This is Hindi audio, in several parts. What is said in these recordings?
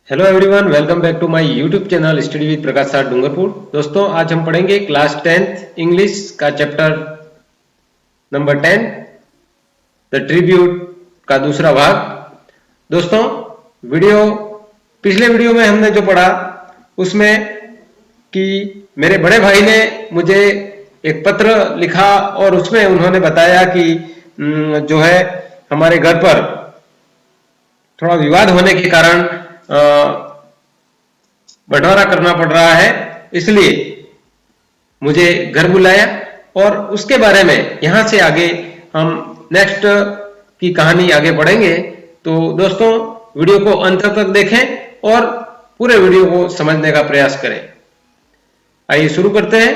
Hello everyone, welcome back to my YouTube channel study with Prakash sir Dungarpur. दोस्तों, आज हम पढ़ेंगे क्लास 10th इंग्लिश का चैप्टर नंबर 10 द ट्रिब्यूट का दूसरा भाग। दोस्तों, पिछले वीडियो में हमने जो पढ़ा उसमें कि मेरे बड़े भाई ने मुझे एक पत्र लिखा और उसमें उन्होंने बताया कि जो है हमारे घर पर थोड़ा विवाद होने के कारण बंटवारा करना पड़ रहा है, इसलिए मुझे घर बुलाया और उसके बारे में यहां से आगे हम नेक्स्ट की कहानी आगे बढ़ेंगे। तो दोस्तों, वीडियो को अंत तक देखें और पूरे वीडियो को समझने का प्रयास करें। आइए शुरू करते हैं।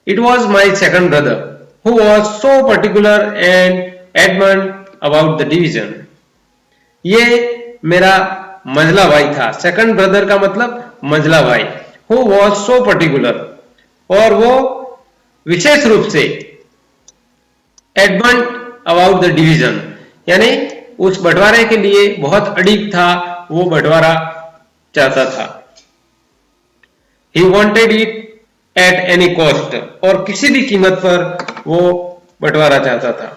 It was my second brother who was so particular and Edmund about the division. ये मेरा मंझला भाई था। सेकंड ब्रदर का मतलब मंझला भाई। हु वॉज सो पर्टिकुलर, और वो विशेष रूप से एडमंड अबाउट द डिवीजन, यानी उस बंटवारे के लिए बहुत अड़िग था, वो बंटवारा चाहता था। He wanted it at any cost, और किसी भी कीमत पर वो बंटवारा चाहता था।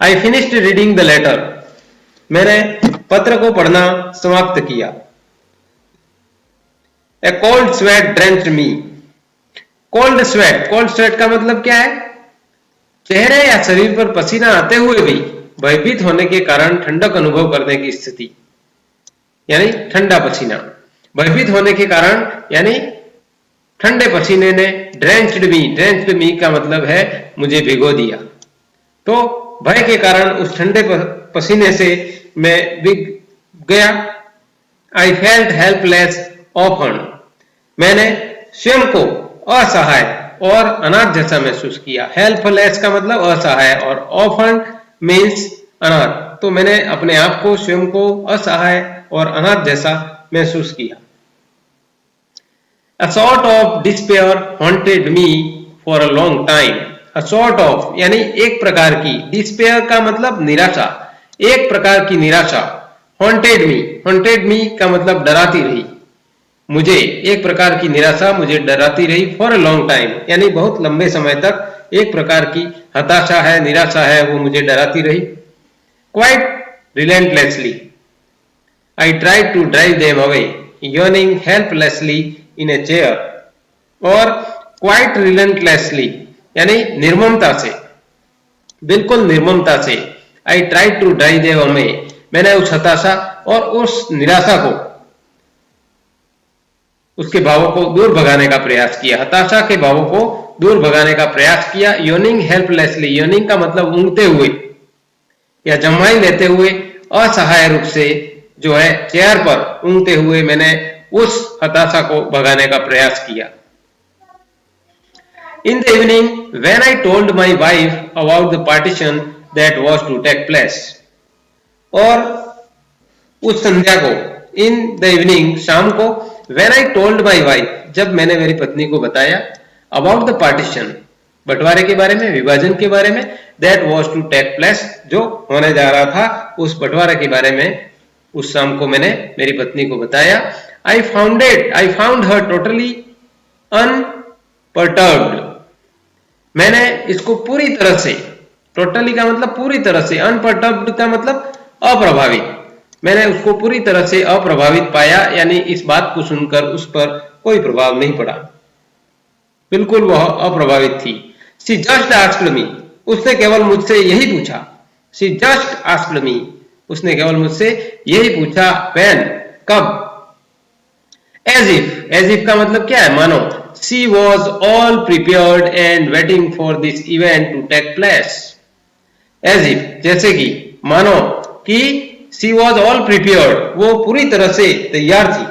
I finished reading the letter, मैंने पत्र को पढ़ना समाप्त किया। A cold sweat drenched me. Cold sweat का मतलब क्या है? चेहरे या शरीर पर पसीना आते हुए भी भयभीत होने के कारण ठंडक अनुभव करने की स्थिति, यानी ठंडा पसीना। भयभीत होने के कारण यानी ठंडे पसीने ने ड्रेंच्ड मी का मतलब है मुझे भिगो दिया। तो भय के कारण उस ठंडे पसीने से मैं भीग गया। आई फेल्ट हेल्पलेस ऑफन, मैंने स्वयं को असहाय और अनाथ जैसा महसूस किया। हेल्पलेस का मतलब असहाय और ऑफन मीन्स अनाथ, तो मैंने अपने आप को स्वयं को असहाय और अनाथ जैसा महसूस किया। A sort of despair haunted me for a long time. A sort of यानी एक प्रकार की, despair का मतलब निराशा, एक प्रकार की निराशा। haunted me का मतलब डराती रही मुझे, एक प्रकार की निराशा मुझे डराती रही। for a long time यानी बहुत लंबे समय तक एक प्रकार की हताशा है, निराशा है, वो मुझे डराती रही। quite relentlessly I tried to drive them away, yawning helplessly in a chair. और quite relentlessly यानी निर्ममता से, बिल्कुल निर्ममता से। I tried to drive them away, मैंने उस हताशा और उस निराशा को, उसके भावों को दूर भगाने का प्रयास किया। हताशा के भावों को दूर भगाने का प्रयास किया। yawning helplessly, yawning का मतलब ऊँगते हुए या जम्हाई लेते हुए, असहाय रूप से जो है चेयर पर ऊँगते हुए मैंने उस हताशा को भगाने का प्रयास किया। In the evening, when I told my wife about the partition that was to take place, और उस संध्या को, in the evening शाम को, when I told my wife जब मैंने मेरी पत्नी को बताया, about the partition बंटवारे के बारे में, विभाजन के बारे में, that was to take place जो होने जा रहा था, उस बंटवारे के बारे में उस शाम को मैंने मेरी पत्नी को बताया। I found her totally unperturbed, मैंने इसको पूरी तरह से, टोटली का मतलब पूरी तरह से, अनपर्टर्ब्ड का मतलब अप्रभावित, मैंने उसको पूरी तरह से अप्रभावित पाया, यानी इस बात को सुनकर उस पर कोई प्रभाव नहीं पड़ा, बिल्कुल वह अप्रभावित थी। She just asked me, उसने केवल मुझसे यही पूछा। She just asked me, उसने केवल मुझसे यही पूछा। when, कब। as if का मतलब क्या है? मानो। She was all prepared and waiting for this event to take place. as if जैसे कि, मानो कि she was all prepared, वो पूरी तरह से तैयार थी,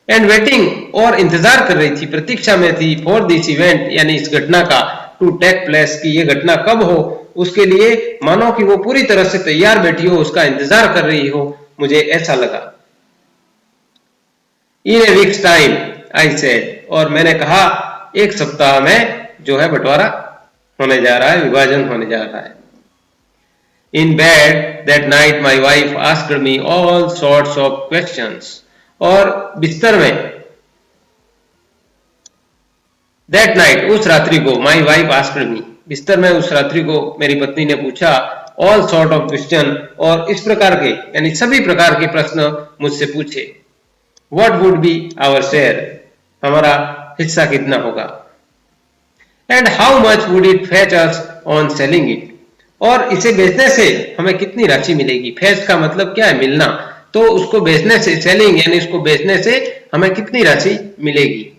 and waiting और इंतजार कर रही थी, प्रतीक्षा में थी, for this event यानी इस घटना का, to take place की ये घटना कब हो, उसके लिए मानो कि वो पूरी तरह से तैयार बैठी हो, उसका इंतजार कर रही हो, मुझे ऐसा लगा। In a week's time, I said, और मैंने कहा एक सप्ताह में जो है बंटवारा होने जा रहा है, विभाजन होने जा रहा है। In bed that night my wife asked me all sorts of questions. और बिस्तर में that night उस रात्रि को my wife asked me बिस्तर में उस रात्रि को मेरी पत्नी ने पूछा all sort of question और इस प्रकार के यानी सभी प्रकार के प्रश्न मुझसे पूछे. What would be our share? हमारा हिस्सा कितना होगा? And how much would it fetch us on selling it? और इसे बेचने से हमें कितनी राशि मिलेगी? फेच का मतलब क्या है? मिलना. तो उसको बेचने से, सेलिंग यानी उसको बेचने से हमें कितनी राशि मिलेगी?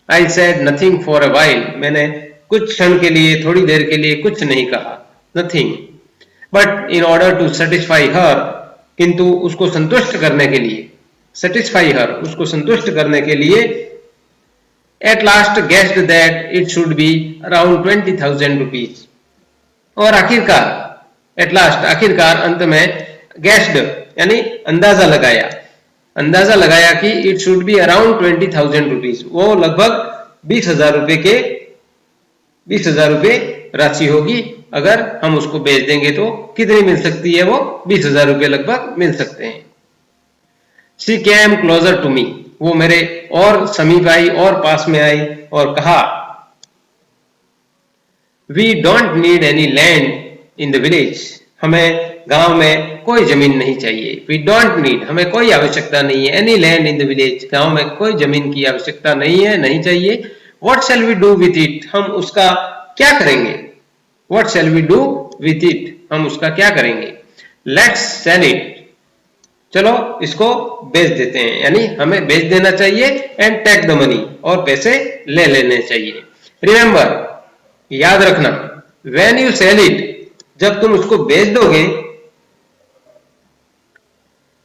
I said nothing for a while. मैंने कुछ क्षण के लिए, थोड़ी देर के लिए कुछ नहीं कहा. Nothing. But in order to satisfy her, किंतु उसको संतुष्ट करने के लिए, satisfy her, उसको संतुष्ट करने के लिए, at last guessed that it should be around 20,000 rupees. और आखिरकार एट लास्ट आखिरकार अंत में गेस्ड यानी अंदाजा लगाया कि it should be around 20,000 rupees. वो लगभग 20,000 रुपए राशि होगी. अगर हम उसको बेच देंगे तो कितनी मिल सकती है? वो 20,000 रुपए लगभग मिल सकते हैं. She came closer to me. वो मेरे और समीप आई और पास में आई और कहा We don't need any land in the village. हमें गांव में कोई जमीन नहीं चाहिए. We don't need, हमें कोई आवश्यकता नहीं है. Any land in the village, गांव में कोई जमीन की आवश्यकता नहीं है, नहीं चाहिए. What shall we do with it? हम उसका क्या करेंगे? What shall we do with it? हम उसका क्या करेंगे? Let's sell it. चलो इसको बेच देते हैं, यानी हमें बेच देना चाहिए. And take the money, और पैसे ले लेने चाहिए. Remember, याद रखना, when you sell it, जब तुम उसको बेच दोगे,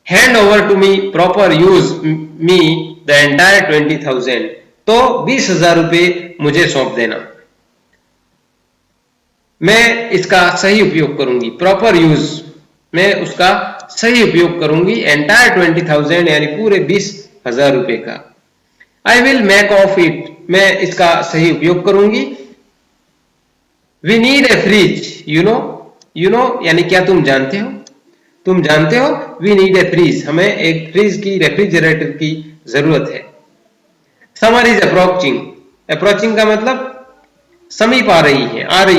hand over to me, proper use me the entire 20,000, तो 20,000 रुपए मुझे सौंप देना. मैं इसका सही उपयोग करूंगी. प्रॉपर यूज, मैं उसका सही उपयोग करूंगी. एंटायर 20,000 यानी पूरे 20,000 रुपए का. I will make of it, मैं इसका सही उपयोग करूंगी. We need a fridge, you know यानी क्या तुम जानते हो? तुम जानते हो? We need a fridge, हमें एक फ्रिज की, रेफ्रिजरेटर की जरूरत है. Summer is approaching का मतलब समीप आ रही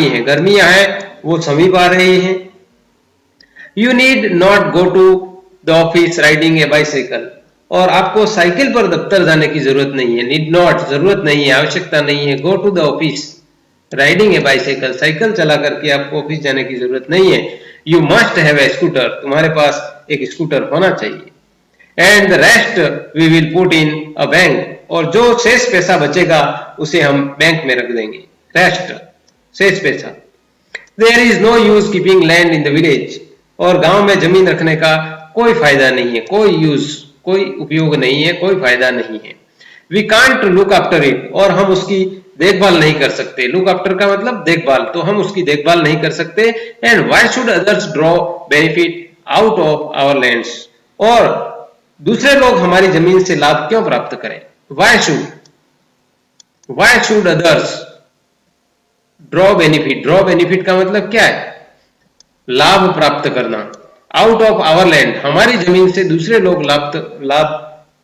है. गर्मियां हैं, वो समीप आ रही हैं. You need not go to the office riding a bicycle, और आपको साइकिल पर दफ्तर जाने की जरूरत नहीं है. Need not, जरूरत नहीं है, आवश्यकता नहीं है. Go to the office, riding a bicycle, cycle चला करके आपको ऑफिस जाने की जरूरत नहीं है. You must have a scooter, तुम्हारे पास एक स्कूटर होना चाहिए. And the rest we will put in a bank, और जो शेष पैसा बचेगा उसे हम बैंक में रख देंगे. रेस्ट, शेष पैसा. There is no use keeping land in the village, और गांव में जमीन रखने का कोई फायदा नहीं है, कोई यूज, कोई उपयोग नहीं है, कोई फायदा नहीं है. We can't look after it, और हम उसकी देखभाल नहीं कर सकते. लुक आफ्टर का मतलब देखभाल, तो हम उसकी देखभाल नहीं कर सकते. And why should others draw benefit out of our lands, और दूसरे लोग हमारी जमीन से लाभ क्यों प्राप्त करें? Why should others draw benefit का मतलब क्या है? लाभ प्राप्त करना. आउट ऑफ आवर लैंड, हमारी जमीन से दूसरे लोग लाभ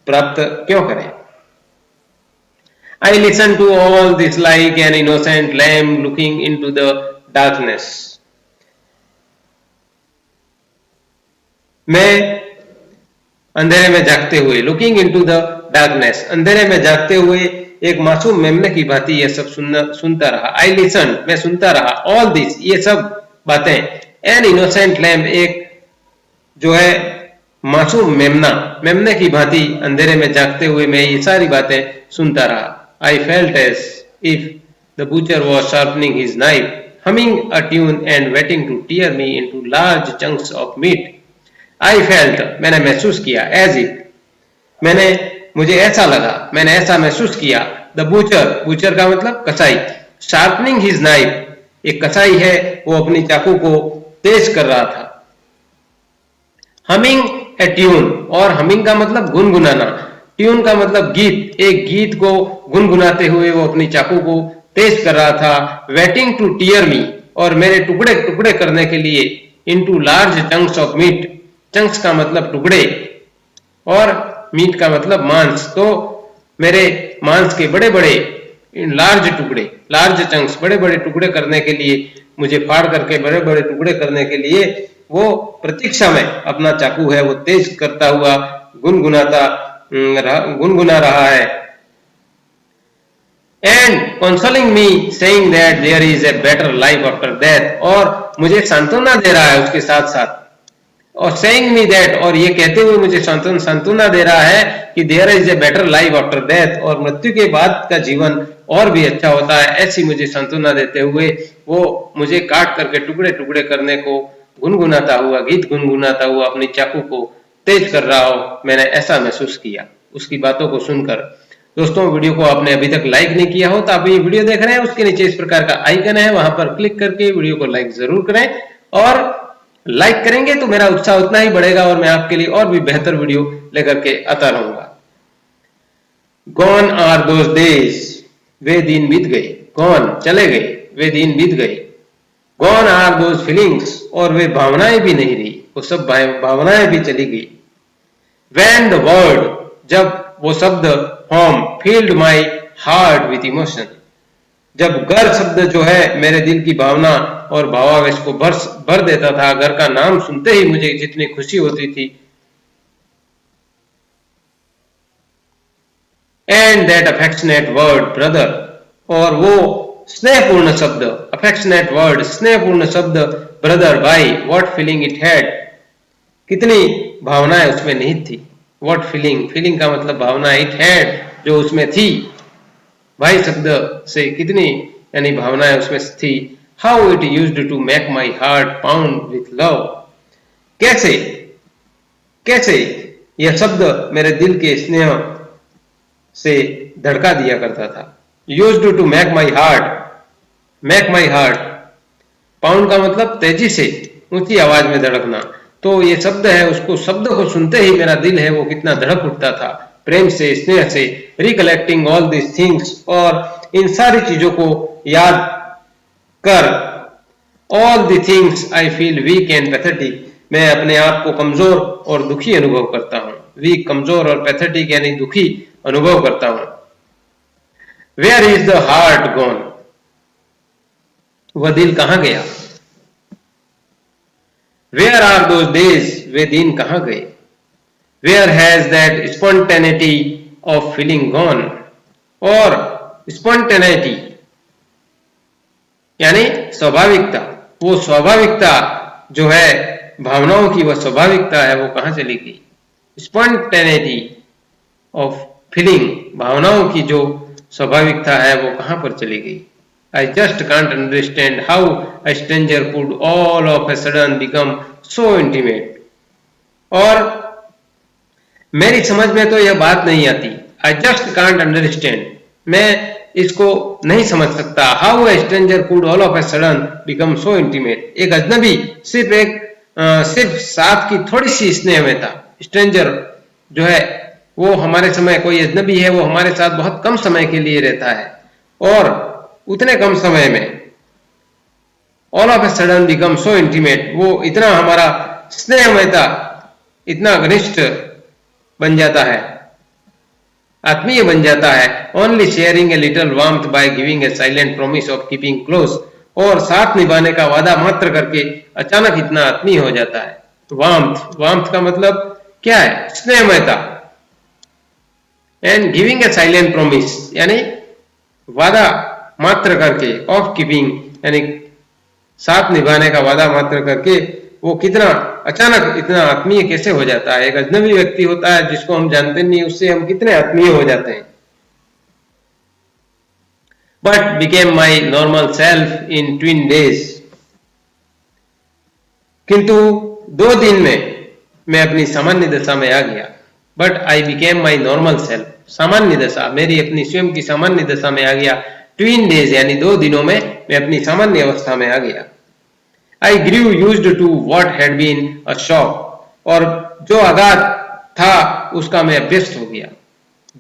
प्राप्त क्यों करें? I listened to all this like an innocent lamb looking into the darkness. मैं अंधेरे में जागते हुए, looking into the darkness, अंधेरे में जागते हुए एक मासूम मेमने की भांति यह सब सुनता रहा. I listened, मैं सुनता रहा. All this, ये सब बातें. An innocent lamb, एक जो है मासूम मेमने की भांति अंधेरे में जागते हुए मैं ये सारी बातें सुनता रहा. I felt as if the butcher was sharpening his knife, humming a tune and waiting to tear me into large chunks of meat. I felt, मैंने महसूस किया. As if, मुझे ऐसा लगा, मैंने ऐसा महसूस किया. The butcher का मतलब कसाई. Sharpening his knife, एक कसाई है, वो अपनी चाकू को तेज कर रहा था. Humming a tune, और humming का मतलब गुनगुनाना. ट्यून का मतलब गीत, एक गीत को गुनगुनाते हुए वो अपनी चाकू को तेज कर रहा था. वेटिंग टू टीयर मी, और मेरे टुकड़े टुकड़े करने के लिए into large chunks of meat. Chunks का मतलब टुकड़े और मीट का मतलब मांस। तो मेरे मांस के बड़े बड़े लार्ज टुकड़े, लार्ज चंक्स, बड़े बड़े टुकड़े करने के लिए, मुझे फाड़ करके बड़े बड़े टुकड़े करने के लिए वो प्रतीक्षा में अपना चाकू है वो तेज करता हुआ गुनगुना रहा है। And consoling me saying that there is a better life after death, और मुझे सांत्वना दे रहा है उसके साथ साथ, और सेइंग मी दैट, और ये कहते हुए मुझे सांत्वना दे रहा है कि there is a better life after death, और मृत्यु के बाद का जीवन और भी अच्छा होता है। ऐसी मुझे सांत्वना देते हुए वो मुझे काट करके टुकड़े टुकड़े करने को गुनगुनाता हुआ, गीत गुनगुनाता हुआ अपनी चाकू को तेज कर रहा हो, मैंने ऐसा महसूस किया उसकी बातों को सुनकर। दोस्तों, वीडियो को आपने अभी तक लाइक नहीं किया हो तो आप ये वीडियो देख रहे हैं, उसके नीचे इस प्रकार का आइकन है, वहां पर क्लिक करके वीडियो को लाइक जरूर करें, और लाइक करेंगे तो मेरा उत्साह उतना ही बढ़ेगा और मैं आपके लिए और भी बेहतर वीडियो लेकर के आता रहूंगा। Gone are those days, वे दिन बीत गए। Gone चले गए, वे दिन बीत गए। Gone are those feelings, और वे भावनाएं भी नहीं रही, वो सब भावनाएं भी चली गई। When the word, जब वो शब्द home filled my heart with emotion, जब घर शब्द जो है मेरे दिल की भावना और भावावेश को भर देता था, घर का नाम सुनते ही मुझे जितनी खुशी होती थी। And that affectionate word brother, और वो स्नेहपूर्ण शब्द, अफेक्शनेट वर्ड, स्नेहपूर्ण शब्द ब्रदर, भाई, व्हाट फीलिंग इट हैड, कितनी भावनाएं उसमें निहित थी। व्हाट फीलिंग, फीलिंग का मतलब भावना, इट हैड जो उसमें थी, भाई शब्द से कितनी यानी भावनाएं उसमें थी। How it used to make my heart pound with love, कैसे कैसे यह शब्द मेरे दिल के स्नेह से धड़का दिया करता था। Used to make my heart, pound का मतलब तेजी से, ऊंची आवाज में धड़कना। तो ये शब्द है, उसको शब्द को सुनते ही मेरा दिल है वो कितना धड़क उठता था, प्रेम से, स्नेह से। रिकलेक्टिंग ऑल दिस थिंग्स, और इन सारी चीजों को याद कर, all the things I feel weak and pathetic, मैं अपने आप को कमजोर और दुखी अनुभव करता हूं। वीक, कमजोर, और पैथेटिक यानी दुखी अनुभव करता हूं। Where is the heart gone, वह दिल कहां गया। वेयर आर दोज डेज, वे दिन कहां गए। Where has that spontaneity of feeling gone, और स्पॉन्टेनिटी यानी स्वाभाविकता, वो स्वाभाविकता जो है भावनाओं की, वह स्वाभाविकता है वो कहां चली गई। स्पॉन्टेनिटी ऑफ फीलिंग, भावनाओं की जो स्वाभाविकता है वो कहां पर चली गई। I just can't understand how a stranger could all of a sudden become so intimate, और मेरी समझ में तो यह बात नहीं आती। I just can't understand, मैं इसको नहीं समझ सकता। How a stranger could all of a sudden become so intimate, एक अजनबी सिर्फ साथ की थोड़ी सी स्नेह में था। स्ट्रेंजर जो है वो हमारे समय, कोई अजनबी है वो हमारे साथ बहुत कम समय के लिए रहता है, और उतने कम समय में all of a sudden become so intimate, वो इतना हमारा स्नेहमयता, इतना घनिष्ठ बन जाता है, आत्मीय बन जाता है। Only sharing a little warmth by giving a silent promise of keeping close, और साथ निभाने का वादा मात्र करके अचानक इतना आत्मीय हो जाता है। वार्मथ, वार्मथ का मतलब क्या है, स्नेहमयता। And giving a silent promise यानी वादा मात्र करके, ऑफ कीपिंग यानी साथ निभाने का वादा मात्र करके वो कितना अचानक इतना आत्मीय कैसे हो जाता है। एक अजनबी व्यक्ति होता है जिसको हम जानते नहीं, उससे हम कितने आत्मीय हो जाते हैं। But became my normal self in twin days, किंतु 2 दिन में मैं अपनी सामान्य दशा में आ गया। But I became my normal self, सामान्य दशा, मेरी अपनी स्वयं की सामान्य दशा में आ गया। ट्विन डेज यानी 2 दिनों में मैं अपनी सामान्य अवस्था में आ गया। I grew used to what had been a shock, और जो आघात था उसका मैं अभ्यस्त हो गया।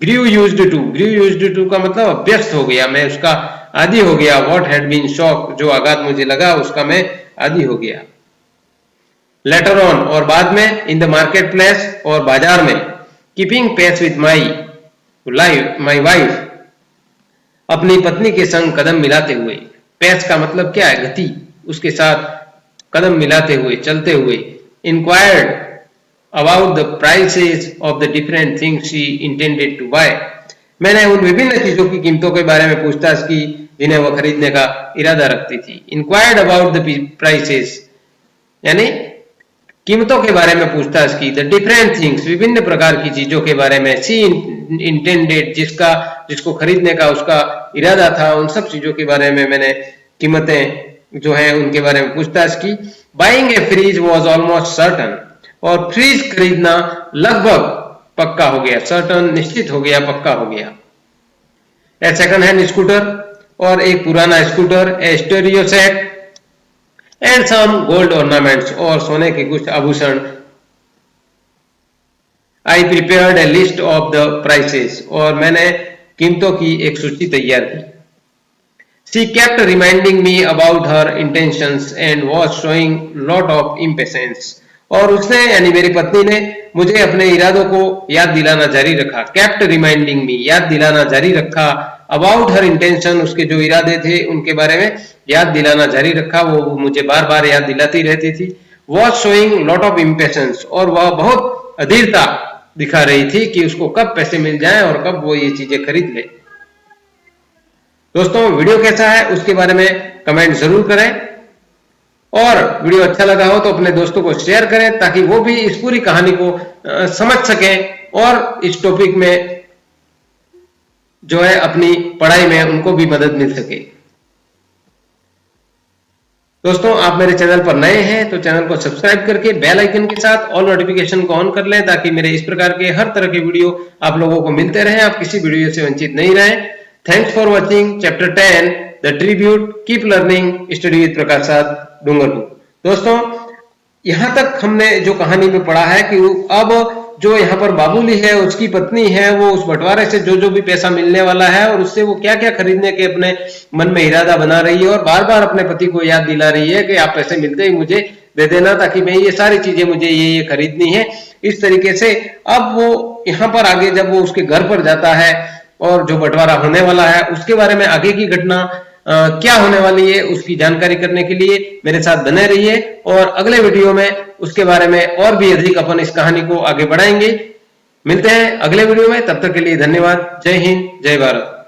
ग्रीव यूज्ड टू का मतलब अभ्यस्त हो गया, मैं उसका आदी हो गया। व्हाट हैड बीन शॉक, जो आघात मुझे लगा उसका मैं आदी हो गया। लेटर ऑन और बाद में, इन द मार्केट प्लेस और बाजार में, keeping pace with my wife, अपनी पत्नी के संग कदम मिलाते हुए। पेस का मतलब क्या है? गति, उसके साथ कदम मिलाते हुए, चलते हुए। Inquired about the prices of the different things she intended to buy, मैंने उन विभिन्न चीजों की कीमतों के बारे में पूछताछ की जिन्हें वह खरीदने का इरादा रखती थी। इंक्वायर्ड अबाउट द प्राइसेस यानी कीमतों के बारे में पूछताछ की। द डिफरेंट थिंग्स, विभिन्न प्रकार की चीजों के बारे में। सी इंटेंडेड, जिसको खरीदने का उसका इरादा था, उन सब चीजों के बारे में मैंने कीमतें जो है उनके बारे में पूछताछ की। Buying A fridge was almost certain, और फ्रिज खरीदना लगभग पक्का हो गया। सर्टन निश्चित हो गया, पक्का हो गया। ए सेकंड हैंड स्कूटर, और एक पुराना scooter. A stereo set and some gold ornaments, और सोने के कुछ आभूषण। I prepared a list of the prices, और मैंने कीमतों की एक सूची तैयार की। She kept reminding me about her intentions and was showing lot of impatience, और उसने यानी मेरी पत्नी ने मुझे अपने इरादों को याद दिलाना जारी रखा। केप्ट रिमाइंडिंग मी, याद दिलाना जारी रखा। अबाउट हर इंटेंशन, उसके जो इरादे थे उनके बारे में याद दिलाना जारी रखा। वो मुझे बार बार याद दिलाती रहती थी। Was showing lot of impatience, और वह बहुत अधीरता दिखा रही थी कि उसको कब पैसे मिल जाएं और कब वो ये चीजें खरीद ले। दोस्तों, वीडियो कैसा है उसके बारे में कमेंट जरूर करें, और वीडियो अच्छा लगा हो तो अपने दोस्तों को शेयर करें ताकि वो भी इस पूरी कहानी को समझ सकें और इस टॉपिक में जो है अपनी पढ़ाई में उनको भी मदद मिल सके। दोस्तों, आप मेरे चैनल पर नए हैं तो चैनल को सब्सक्राइब करके बेल आइकन के साथ ऑल नोटिफिकेशन को ऑन कर लें ताकि मेरे इस प्रकार के हर तरह के वीडियो आप लोगों को मिलते रहें, आप किसी वीडियो से वंचित नहीं रहें। Thanks for watching chapter 10 the tribute, keep learning, study with Prakash Dungarpur. दोस्तों, यहां तक हमने जो कहानी में पढ़ा है कि अब जो यहाँ पर बाबूली है, उसकी पत्नी है, वो उस बंटवारे से जो भी पैसा मिलने वाला है और उससे वो क्या क्या खरीदने के अपने मन में इरादा बना रही है, और बार बार अपने पति को याद दिला रही है कि आप पैसे मिलते ही मुझे दे देना ताकि मैं ये सारी चीजें मुझे ये खरीदनी है। इस तरीके से अब वो यहाँ पर आगे जब वो उसके घर पर जाता है और जो बंटवारा होने वाला है उसके बारे में आगे की घटना क्या होने वाली है उसकी जानकारी करने के लिए मेरे साथ बने रहिए, और अगले वीडियो में उसके बारे में और भी अधिक अपन इस कहानी को आगे बढ़ाएंगे। मिलते हैं अगले वीडियो में, तब तक के लिए धन्यवाद। जय हिंद, जय भारत।